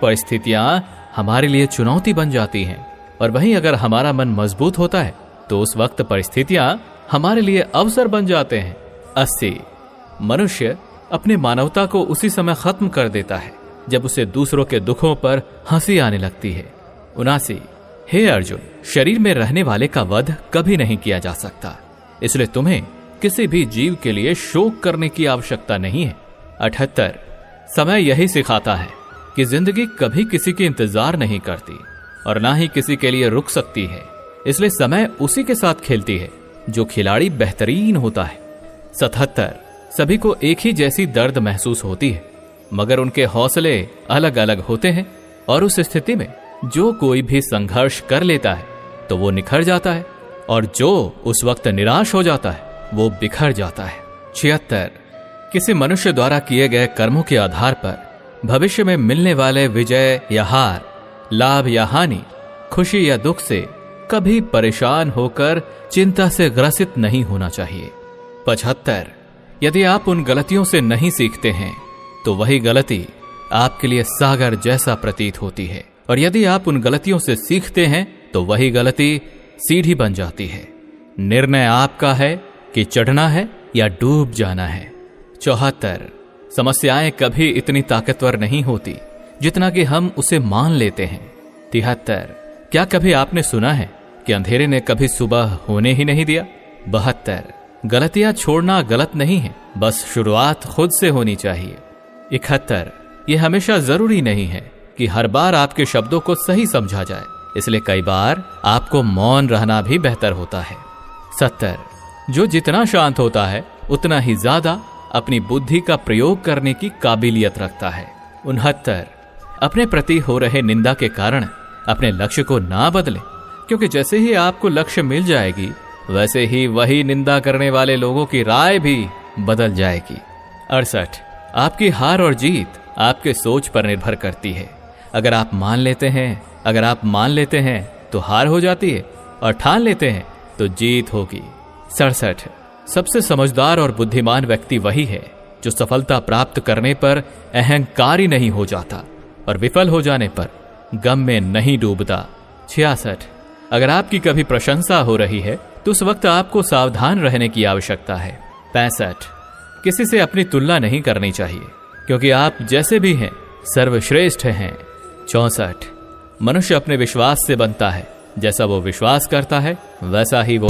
परिस्थितियां हमारे लिए चुनौती बन जाती हैं, और वहीं अगर हमारा मन मजबूत होता है तो उस वक्त परिस्थितियां हमारे लिए अवसर बन जाते हैं। 80 मनुष्य अपनी मानवता को उसी समय खत्म कर देता है जब उसे दूसरों के दुखों पर हंसी आने लगती है। 79 हे अर्जुन, शरीर में रहने वाले का वध कभी नहीं किया जा सकता, इसलिए तुम्हें किसी भी जीव के लिए शोक करने की आवश्यकता नहीं है। 78 समय यही सिखाता है कि जिंदगी कभी किसी के इंतजार नहीं करती और ना ही किसी के लिए रुक सकती है, इसलिए समय उसी के साथ खेलती है जो खिलाड़ी बेहतरीन होता है। 77 सभी को एक ही जैसी दर्द महसूस होती है, मगर उनके हौसले अलग अलग होते हैं, और उस स्थिति में जो कोई भी संघर्ष कर लेता है तो वो निखर जाता है, और जो उस वक्त निराश हो जाता है वो बिखर जाता है। 76 किसी मनुष्य द्वारा किए गए कर्मों के आधार पर भविष्य में मिलने वाले विजय या हार, लाभ या हानि, खुशी या दुख से कभी परेशान होकर चिंता से ग्रसित नहीं होना चाहिए। 75 यदि आप उन गलतियों से नहीं सीखते हैं तो वही गलती आपके लिए सागर जैसा प्रतीत होती है, और यदि आप उन गलतियों से सीखते हैं तो वही गलती सीढ़ी बन जाती है। निर्णय आपका है कि चढ़ना है या डूब जाना है। 74 समस्याएं कभी इतनी ताकतवर नहीं होती जितना कि हम उसे मान लेते हैं। 73 क्या कभी आपने सुना है कि अंधेरे ने कभी सुबह होने ही नहीं दिया। 72 गलतियां छोड़ना गलत नहीं है, बस शुरुआत खुद से होनी चाहिए। 71 यह हमेशा जरूरी नहीं है कि हर बार आपके शब्दों को सही समझा जाए, इसलिए कई बार आपको मौन रहना भी बेहतर होता है। 70 जो जितना शांत होता है उतना ही ज्यादा अपनी बुद्धि का प्रयोग करने की काबिलियत रखता है। 69 अपने प्रति हो रहे निंदा के कारण अपने लक्ष्य को ना बदलें, क्योंकि जैसे ही आपको लक्ष्य मिल जाएगी वैसे ही वही निंदा करने वाले लोगों की राय भी बदल जाएगी। 68 आपकी हार और जीत आपके सोच पर निर्भर करती है। अगर आप मान लेते हैं तो हार हो जाती है, और ठान लेते हैं तो जीत होगी। 67 सबसे समझदार और बुद्धिमान व्यक्ति वही है जो सफलता प्राप्त करने पर अहंकारी नहीं हो जाता और विफल हो जाने पर गम में नहीं डूबता। 66 अगर आपकी कभी प्रशंसा हो रही है तो उस वक्त आपको सावधान रहने की आवश्यकता है। 65 किसी से अपनी तुलना नहीं करनी चाहिए, क्योंकि आप जैसे भी हैं सर्वश्रेष्ठ हैं। 64 मनुष्य अपने विश्वास से बनता है, जैसा वो विश्वास करता है वैसा ही वो